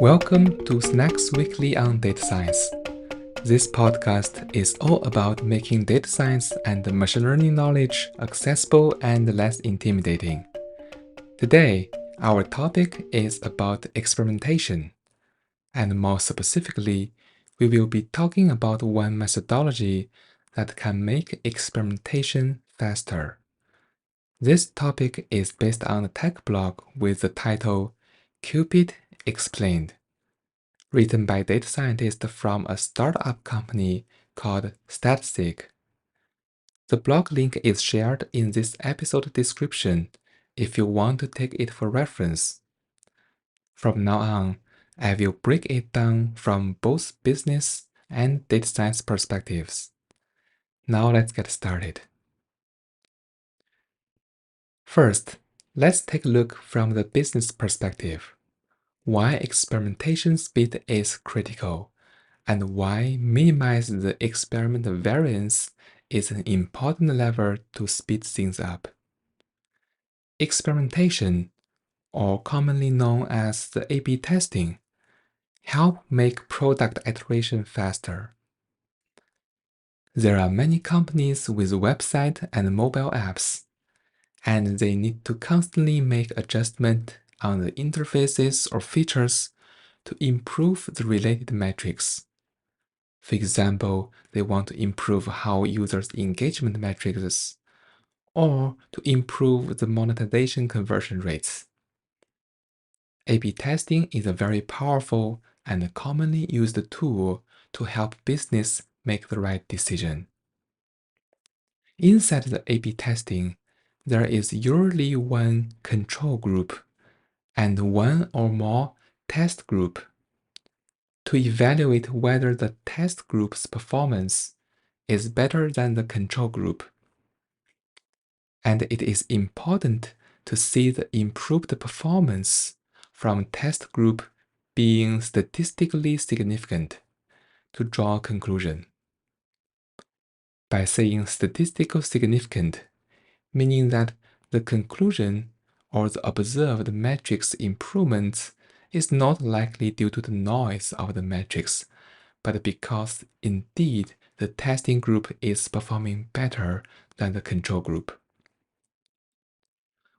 Welcome to Snacks Weekly on Data Science. This podcast is all about making data science and machine learning knowledge accessible and less intimidating. Today, our topic is about experimentation. And more specifically, we will be talking about one methodology that can make experimentation faster. This topic is based on a tech blog with the title CUPED Explained, written by data scientists from a startup company called Statsig. The blog link is shared in this episode description if you want to take it for reference. From now on, I will break it down from both business and data science perspectives. Now let's get started. First, let's take a look from the business perspective. Why experimentation speed is critical, and why minimize the experiment variance is an important lever to speed things up. Experimentation, or commonly known as the A/B testing, help make product iteration faster. There are many companies with website and mobile apps, and they need to constantly make adjustments on the interfaces or features to improve the related metrics. For example, they want to improve how users' engagement metrics or to improve the monetization conversion rates. A/B testing is a very powerful and commonly used tool to help business make the right decision. Inside the A/B testing, there is usually one control group and one or more test group to evaluate whether the test group's performance is better than the control group. And it is important to see the improved performance from test group being statistically significant to draw a conclusion. By saying statistical significant, meaning that the conclusion or the observed metrics improvements is not likely due to the noise of the metrics, but because indeed the testing group is performing better than the control group.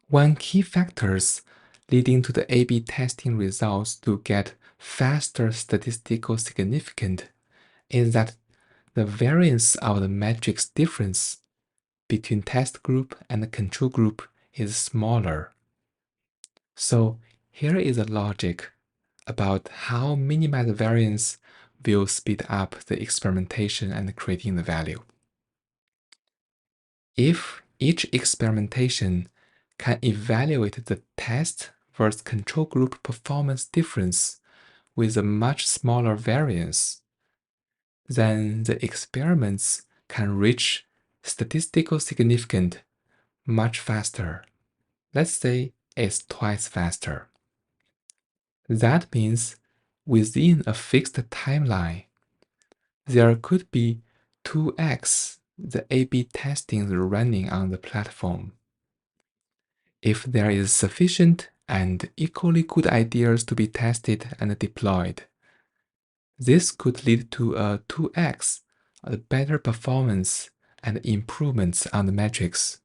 One key factors leading to the A/B testing results to get faster statistical significance is that the variance of the matrix difference between test group and the control group is smaller. So here is a logic about how minimized variance will speed up the experimentation and creating the value. If each experimentation can evaluate the test versus control group performance difference with a much smaller variance, then the experiments can reach statistical significance much faster. Let's say it's twice faster. That means within a fixed timeline, there could be 2x the A/B testing running on the platform. If there is sufficient and equally good ideas to be tested and deployed, this could lead to a 2x better performance and improvements on the metrics.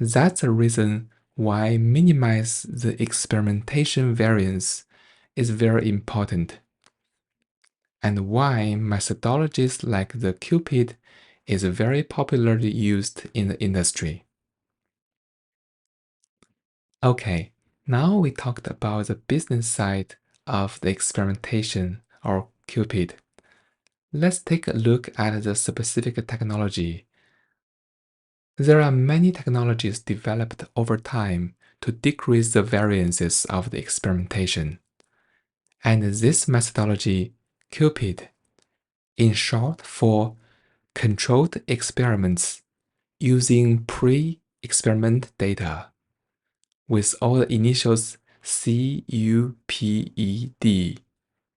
That's the reason why minimize the experimentation variance is very important, and why methodologies like the CUPED is very popularly used in the industry. Okay, now we talked about the business side of the experimentation, or CUPED. Let's take a look at the specific technology. There are many technologies developed over time to decrease the variances of the experimentation. And this methodology, CUPED, in short for controlled experiments using pre-experiment data, with all the initials CUPED,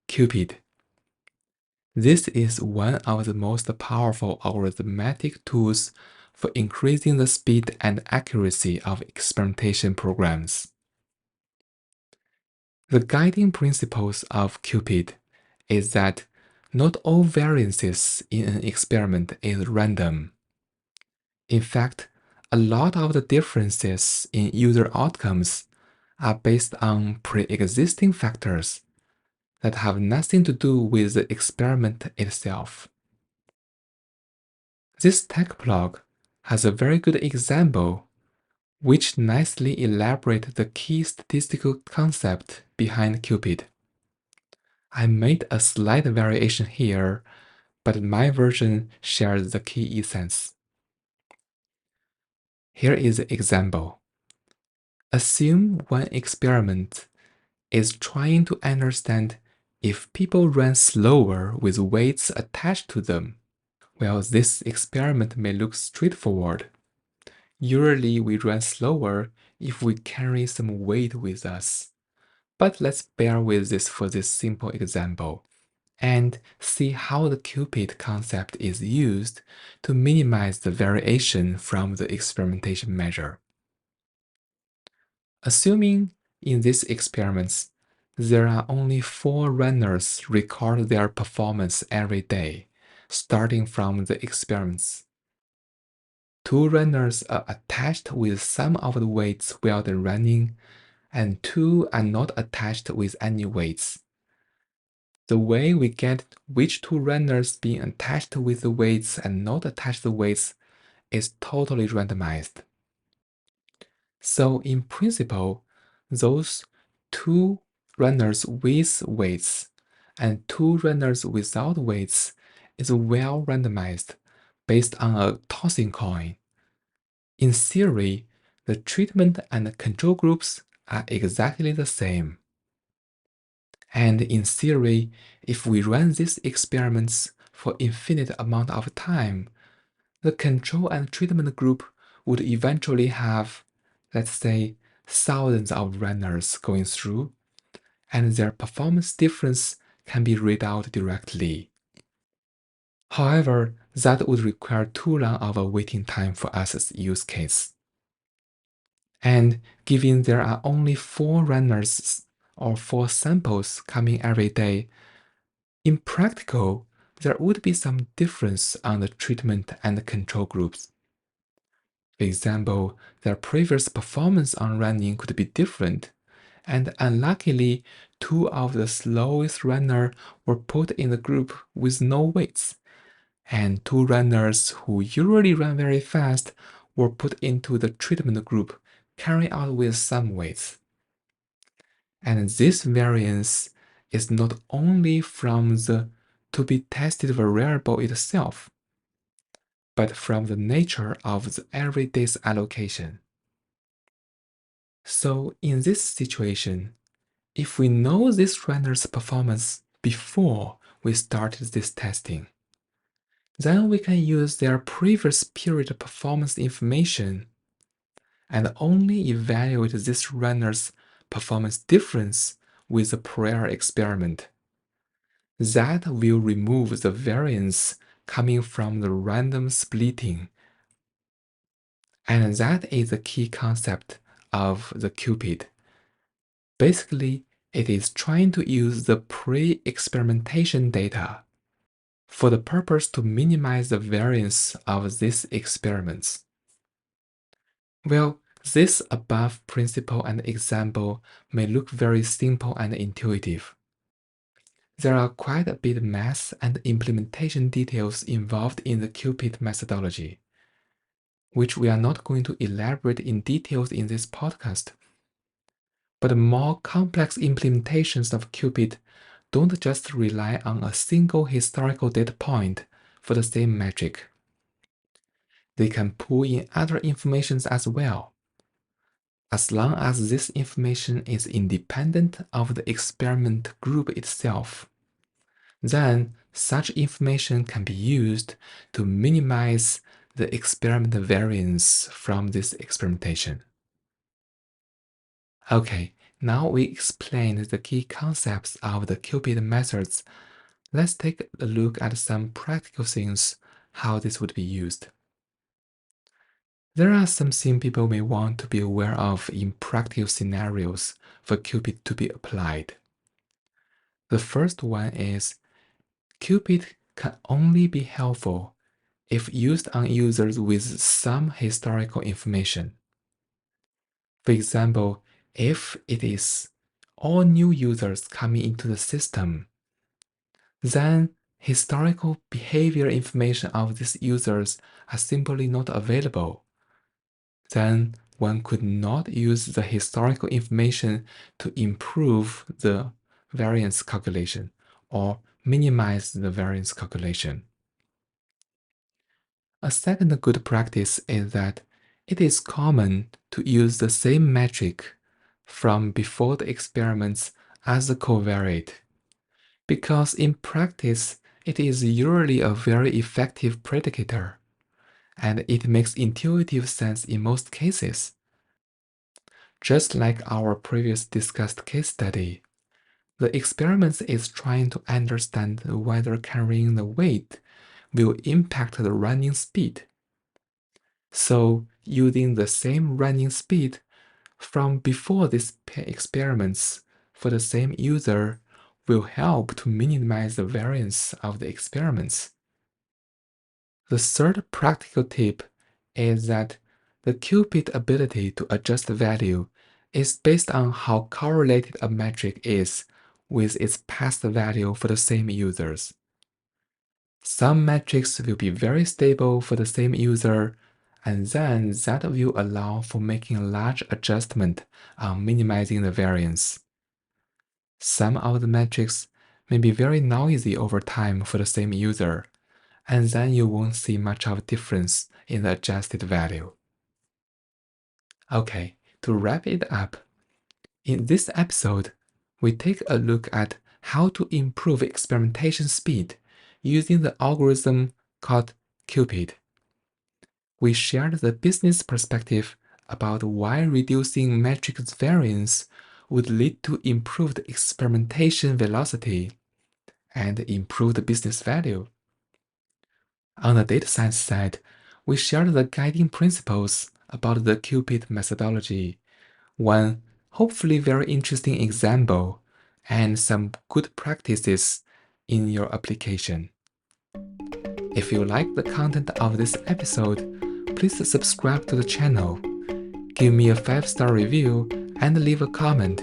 CUPED. This is one of the most powerful algorithmic tools for increasing the speed and accuracy of experimentation programs. The guiding principles of CUPED is that not all variances in an experiment is random. In fact, a lot of the differences in user outcomes are based on pre-existing factors that have nothing to do with the experiment itself. This tech blog has a very good example which nicely elaborates the key statistical concept behind CUPED. I made a slight variation here, but my version shares the key essence. Here is the example. Assume one experiment is trying to understand if people run slower with weights attached to them. Well, this experiment may look straightforward. Usually we run slower if we carry some weight with us. But let's bear with this for this simple example and see how the CUPED concept is used to minimize the variation from the experimentation measure. Assuming in these experiments, there are only 4 runners record their performance every day, starting from the experiments. 2 runners are attached with some of the weights while they're running, and 2 are not attached with any weights. The way we get which 2 runners being attached with the weights and not attached to the weights is totally randomized. So in principle, those 2 runners with weights and 2 runners without weights is well randomized based on a tossing coin. In theory, the treatment and the control groups are exactly the same. And in theory, if we run these experiments for infinite amount of time, the control and treatment group would eventually have, let's say, thousands of runners going through, and their performance difference can be read out directly. However, that would require too long of a waiting time for us as use case. And given there are only 4 runners or 4 samples coming every day, in practical, there would be some difference on the treatment and the control groups. For example, their previous performance on running could be different, and unluckily, 2 of the slowest runners were put in the group with no weights, and 2 runners who usually run very fast were put into the treatment group, carrying out with some weights. And this variance is not only from the to-be-tested variable itself, but from the nature of the everyday's allocation. So in this situation, if we know this runner's performance before we started this testing, then we can use their previous period performance information and only evaluate this runner's performance difference with the prior experiment. That will remove the variance coming from the random splitting. And that is the key concept of the CUPED. Basically, it is trying to use the pre-experimentation data for the purpose to minimize the variance of these experiments. Well, this above principle and example may look very simple and intuitive. There are quite a bit of math and implementation details involved in the CUPED methodology, which we are not going to elaborate in details in this podcast. But more complex implementations of CUPED don't just rely on a single historical data point for the same metric. They can pull in other information as well. As long as this information is independent of the experiment group itself, then such information can be used to minimize the experiment variance from this experimentation. Okay, now we explained the key concepts of the CUPED methods. Let's take a look at some practical things how this would be used. There are some things people may want to be aware of in practical scenarios for CUPED to be applied. The first one is CUPED can only be helpful if used on users with some historical information. For example, if it is all new users coming into the system, then historical behavior information of these users are simply not available. Then one could not use the historical information to improve the variance calculation or minimize the variance calculation. A second good practice is that it is common to use the same metric from before the experiments as the covariate, because in practice it is usually a very effective predicator, and it makes intuitive sense in most cases. Just like our previous discussed case study, the experiment is trying to understand whether carrying the weight will impact the running speed. So, using the same running speed from before these experiments for the same user will help to minimize the variance of the experiments. The third practical tip is that the CUPED ability to adjust value is based on how correlated a metric is with its past value for the same users. Some metrics will be very stable for the same user, and then that will allow for making a large adjustment on minimizing the variance. Some of the metrics may be very noisy over time for the same user, and then you won't see much of a difference in the adjusted value. Okay, to wrap it up, in this episode, we take a look at how to improve experimentation speed using the algorithm called CUPED. We shared the business perspective about why reducing matrix variance would lead to improved experimentation velocity and improved business value. On the data science side, we shared the guiding principles about the CUPED methodology, one hopefully very interesting example, and some good practices in your application. If you like the content of this episode, please subscribe to the channel, give me a 5-star review, and leave a comment.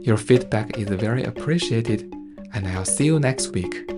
Your feedback is very appreciated, and I'll see you next week.